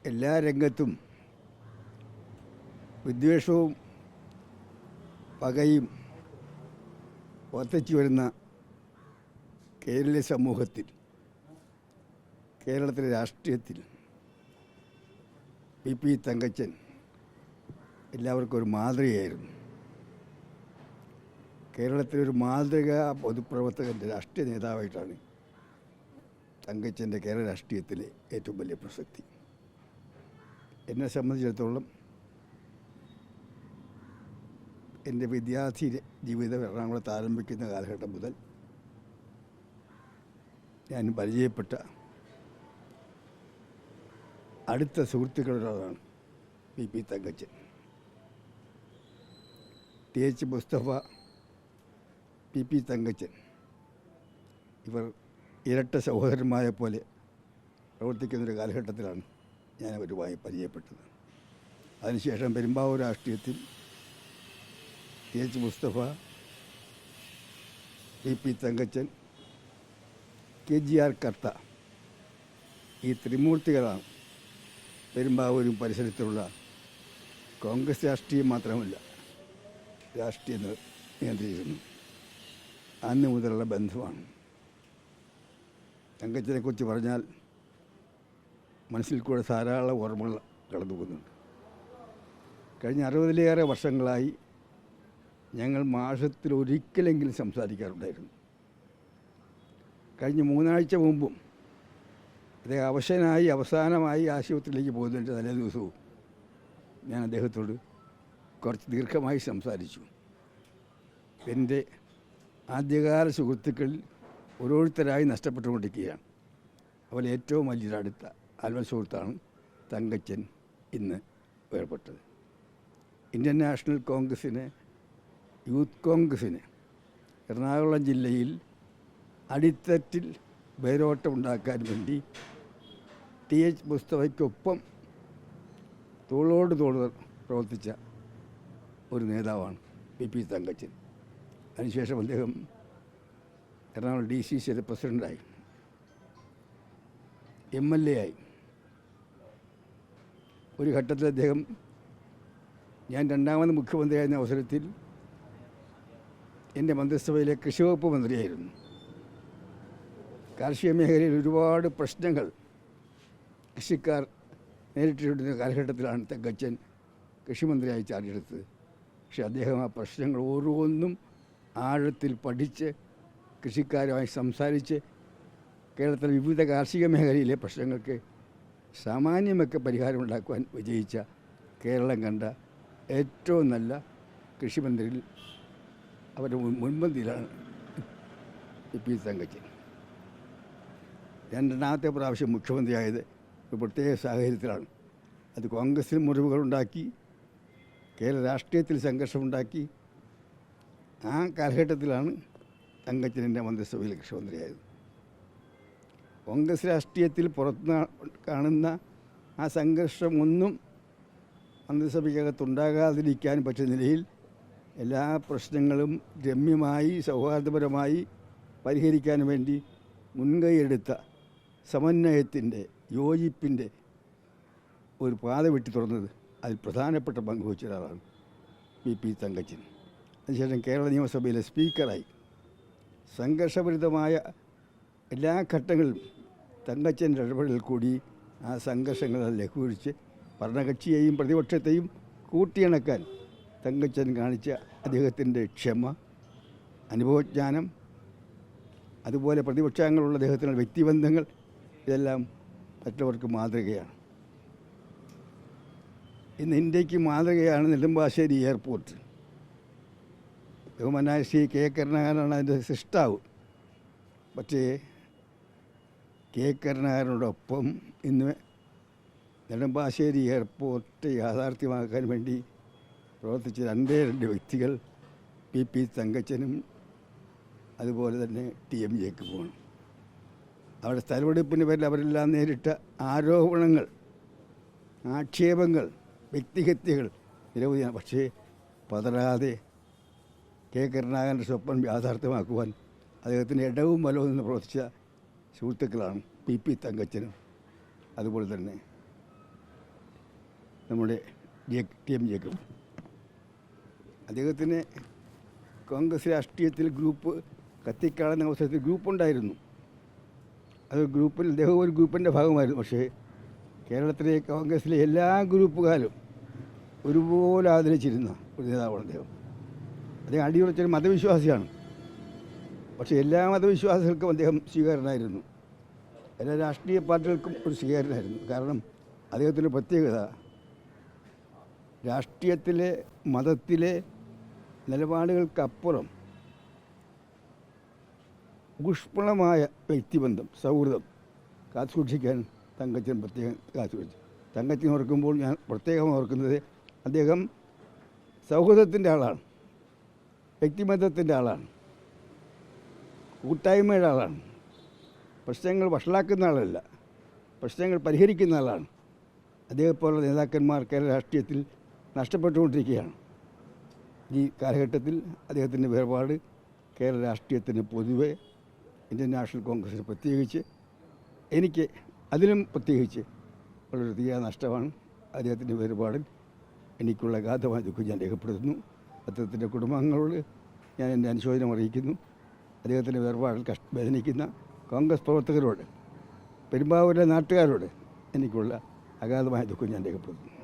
എല്ലാ രംഗത്തും വിദ്വേഷവും പകയും വർദ്ധിച്ചു വരുന്ന കേരള സമൂഹത്തിൽ, കേരളത്തിലെ രാഷ്ട്രീയത്തിൽ പി തങ്കച്ചൻ എല്ലാവർക്കും ഒരു മാതൃകയായിരുന്നു. കേരളത്തിലൊരു മാതൃക പൊതുപ്രവർത്തകൻ്റെ രാഷ്ട്രീയ നേതാവായിട്ടാണ് തങ്കച്ചൻ്റെ കേരള രാഷ്ട്രീയത്തിലെ ഏറ്റവും വലിയ പ്രസക്തി. എന്നെ സംബന്ധിച്ചിടത്തോളം എൻ്റെ വിദ്യാർത്ഥി ജീവിതം എറണാകുളത്ത് ആരംഭിക്കുന്ന കാലഘട്ടം മുതൽ ഞാൻ പരിചയപ്പെട്ട അടുത്ത സുഹൃത്തുക്കളൊരാളാണ് P Thankachan. TH Mustafa, P Thankachan ഇവർ ഇരട്ട സഹോദരന്മാരെ പോലെ പ്രവർത്തിക്കുന്നൊരു കാലഘട്ടത്തിലാണ് ഞാൻ അവരുമായി പരിചയപ്പെട്ടത്. അതിനുശേഷം പെരുമ്പാവൂർ രാഷ്ട്രീയത്തിൽ TH Mustafa, P Thankachan, KGR Kartha, ഈ ത്രിമൂർത്തികളാണ് പെരുമ്പാവൂരും പരിസരത്തുള്ള കോൺഗ്രസ് രാഷ്ട്രീയം മാത്രമല്ല രാഷ്ട്രീയം നിയന്ത്രിക്കുന്നു. അന്ന് മുതലുള്ള ബന്ധമാണ്. തങ്കച്ചനെക്കുറിച്ച് പറഞ്ഞാൽ മനസ്സിൽ കൂടെ ധാരാളം ഓർമ്മകൾ കടന്നു പോകുന്നുണ്ട്. കഴിഞ്ഞ 60-ലേറെ വർഷങ്ങളായി ഞങ്ങൾ മാസത്തിലൊരിക്കലെങ്കിലും സംസാരിക്കാറുണ്ടായിരുന്നു. കഴിഞ്ഞ 3 ആഴ്ച മുമ്പും അദ്ദേഹം അവസാനമായി ആശുപത്രിയിലേക്ക് പോകുന്നതിൻ്റെ തലേ ദിവസവും ഞാൻ അദ്ദേഹത്തോട് കുറച്ച് ദീർഘമായി സംസാരിച്ചു. എൻ്റെ ആദ്യകാല സുഹൃത്തുക്കളിൽ ഓരോരുത്തരായി നഷ്ടപ്പെട്ടുകൊണ്ടിരിക്കുകയാണ്. അവൾ ഏറ്റവും വലിയൊരു അടുത്ത ആത്മ സുഹൃത്താണ് തങ്കച്ചൻ ഇന്ന് വേർപെട്ടത്. ഇന്ത്യൻ നാഷണൽ കോൺഗ്രസ്സിന്, യൂത്ത് കോൺഗ്രസ്സിന് എറണാകുളം ജില്ലയിൽ അടിത്തട്ടിൽ വേരോട്ടമുണ്ടാക്കാൻ വേണ്ടി TH മുസ്തഫയ്ക്കൊപ്പം തോളോട് തോൾ പ്രവർത്തിച്ച ഒരു നേതാവാണ് പി തങ്കച്ചൻ. അതിനുശേഷം അദ്ദേഹം എറണാകുളം DCCയുടെ പ്രസിഡൻ്റായി, MLA ആയി. ഒരു ഘട്ടത്തിൽ അദ്ദേഹം, ഞാൻ 2ാമത് മുഖ്യമന്ത്രിയായിരുന്ന അവസരത്തിൽ എൻ്റെ മന്ത്രിസഭയിലെ കൃഷി വകുപ്പ് മന്ത്രിയായിരുന്നു. കാർഷിക മേഖലയിൽ ഒരുപാട് പ്രശ്നങ്ങൾ കൃഷിക്കാർ നേരിട്ടിരുന്ന കാലഘട്ടത്തിലാണ് തങ്കച്ചൻ കൃഷിമന്ത്രിയായി ചാർജ് എടുത്തത്. പക്ഷേ അദ്ദേഹം ആ പ്രശ്നങ്ങൾ ഓരോന്നും ആഴത്തിൽ പഠിച്ച് കൃഷിക്കാരുമായി സംസാരിച്ച് കേരളത്തിലെ വിവിധ കാർഷിക മേഖലയിലെ പ്രശ്നങ്ങൾക്ക് സാമാന്യമൊക്കെ പരിഹാരമുണ്ടാക്കുവാൻ വിജയിച്ച കേരളം കണ്ട ഏറ്റവും നല്ല കൃഷിമന്ത്രിയിൽ അവരുടെ മുൻപന്തിയിലാണ് പി തങ്കച്ചൻ. 2ാമത്തെ പ്രാവശ്യം മുഖ്യമന്ത്രിയായത് ഒരു പ്രത്യേക സാഹചര്യത്തിലാണ്. അത് കോൺഗ്രസിൽ മുറിവുകളുണ്ടാക്കി, കേരള രാഷ്ട്രീയത്തിൽ സംഘർഷമുണ്ടാക്കി. ആ കാലഘട്ടത്തിലാണ് തങ്കച്ചൻ്റെ മന്ത്രിസഭയിൽ കൃഷിമന്ത്രിയായത്. കോൺഗ്രസ് രാഷ്ട്രീയത്തിൽ പുറത്ത് കാണുന്ന ആ സംഘർഷമൊന്നും മന്ത്രിസഭയ്ക്കകത്തുണ്ടാകാതിരിക്കാൻ പറ്റുന്ന നിലയിൽ എല്ലാ പ്രശ്നങ്ങളും രമ്യമായി സൗഹാർദ്ദപരമായി പരിഹരിക്കാൻ വേണ്ടി മുൻകൈയെടുത്ത സമന്വയത്തിൻ്റെ, യോജിപ്പിൻ്റെ ഒരു പാത വെട്ടി തുറന്നത് അതിൽ പ്രധാനപ്പെട്ട പങ്ക് വഹിച്ച ഒരാളാണ് പി തങ്കച്ചൻ. അതിനുശേഷം കേരള നിയമസഭയിലെ സ്പീക്കറായി. സംഘർഷഭരിതമായ എല്ലാ ഘട്ടങ്ങളിലും തങ്കച്ചൻ്റെ ഇടപെടലിൽ കൂടി ആ സംഘർഷങ്ങളെ ലഘൂകരിച്ച് ഭരണകക്ഷിയെയും പ്രതിപക്ഷത്തെയും കൂട്ടിയിണക്കാൻ തങ്കച്ചൻ കാണിച്ച അദ്ദേഹത്തിൻ്റെ ക്ഷമ, അനുഭവജ്ഞാനം, അതുപോലെ പ്രതിപക്ഷങ്ങളുള്ള അദ്ദേഹത്തിൻ്റെ വ്യക്തിബന്ധങ്ങൾ, ഇതെല്ലാം മറ്റുള്ളവർക്ക് മാതൃകയാണ്. ഇന്ന് ഇന്ത്യക്ക് മാതൃകയാണ് നെടുമ്പാശ്ശേരി എയർപോർട്ട്. ബഹുമാനായ ശ്രീ K കരുണാകരനാണ് അതിൻ്റെ സൃഷ്ടാവ്. പക്ഷേ K കരുണാകരനോടൊപ്പം ഇന്ന് നെടുമ്പാശ്ശേരി എയർപോർട്ട് യാഥാർത്ഥ്യമാക്കാൻ വേണ്ടി പ്രവർത്തിച്ച 2 വ്യക്തികൾ പി തങ്കച്ചനും അതുപോലെ തന്നെ TM ജേക്കബുമാണ്. അവിടെ സ്ഥലമെടുപ്പിന് പേരിൽ അവരെല്ലാം നേരിട്ട ആരോപണങ്ങൾ, ആക്ഷേപങ്ങൾ, വ്യക്തിഹത്യകൾ നിരവധിയാണ്. പക്ഷേ പതറാതെ K കരുണാകരൻ്റെ സ്വപ്നം യാഥാർത്ഥ്യമാക്കുവാൻ അദ്ദേഹത്തിൻ്റെ ഇടവും വലവും നിന്ന് പ്രവർത്തിച്ച സുഹൃത്തുക്കളാണ് പി തങ്കച്ചനും അതുപോലെ തന്നെ നമ്മുടെ ടി.എം. ജേക്കബ്. അദ്ദേഹത്തിന് കോൺഗ്രസ് രാഷ്ട്രീയത്തിൽ ഗ്രൂപ്പ് കത്തിക്കാളുന്ന അവസരത്തിൽ ഗ്രൂപ്പുണ്ടായിരുന്നു. അത് ഗ്രൂപ്പിൽ അദ്ദേഹം ഒരു ഗ്രൂപ്പിൻ്റെ ഭാഗമായിരുന്നു. പക്ഷേ കേരളത്തിലെ കോൺഗ്രസിലെ എല്ലാ ഗ്രൂപ്പുകാരും ഒരുപോലെ ആദരിച്ചിരുന്ന ഒരു നേതാവാണ് അദ്ദേഹം. അദ്ദേഹം അടിയുറച്ചൊരു മതവിശ്വാസിയാണ്. പക്ഷേ എല്ലാ മതവിശ്വാസികൾക്കും അദ്ദേഹം സ്വീകാര്യനായിരുന്നു. എല്ലാ രാഷ്ട്രീയ പാർട്ടികൾക്കും ഒരു സ്വീകാര്യനായിരുന്നു. കാരണം അദ്ദേഹത്തിൻ്റെ പ്രത്യേകത രാഷ്ട്രീയത്തിലെ മതത്തിലെ നിലപാടുകൾക്കപ്പുറം ഊഷ്മളമായ വ്യക്തിബന്ധം, സൗഹൃദം കാത്തുസൂക്ഷിക്കാൻ തങ്കച്ചൻ പ്രത്യേകം കാത്തുസൂക്ഷിച്ചു. തങ്കച്ചൻ ഓർക്കുമ്പോൾ ഞാൻ പ്രത്യേകം ഓർക്കുന്നത് അദ്ദേഹം സൗഹൃദത്തിൻ്റെ ആളാണ്, വ്യക്തിബന്ധത്തിൻ്റെ ആളാണ്, കൂട്ടായ്മയുടെ ആളാണ്. പ്രശ്നങ്ങൾ വഷളാക്കുന്ന ആളല്ല, പ്രശ്നങ്ങൾ പരിഹരിക്കുന്ന ആളാണ്. അദ്ദേഹപോലുള്ള നേതാക്കന്മാർ കേരള രാഷ്ട്രീയത്തിൽ നഷ്ടപ്പെട്ടുകൊണ്ടിരിക്കുകയാണ്. ഈ കാലഘട്ടത്തിൽ അദ്ദേഹത്തിൻ്റെ വേർപാട് കേരള രാഷ്ട്രീയത്തിന് പൊതുവെ ഇന്ത്യൻ നാഷണൽ കോൺഗ്രസിന് പ്രത്യേകിച്ച് എനിക്ക് അതിലും പ്രത്യേകിച്ച് വളരെ തീരാ നഷ്ടമാണ്. അദ്ദേഹത്തിൻ്റെ വേർപാടിൽ എനിക്കുള്ള അഗാധമായ ദുഃഖം ഞാൻ രേഖപ്പെടുത്തുന്നു. അദ്ദേഹത്തിൻ്റെ കുടുംബാംഗങ്ങളോട് ഞാൻ എൻ്റെ അനുശോചനം അറിയിക്കുന്നു. അദ്ദേഹത്തിൻ്റെ വേർപാടിൽ വേദനിക്കുന്ന കോൺഗ്രസ് പ്രവർത്തകരോട്, പെരുമ്പാവൂരിലെ നാട്ടുകാരോട് എനിക്കുള്ള അഗാധമായ ദുഃഖം ഞാൻ രേഖപ്പെടുത്തുന്നു.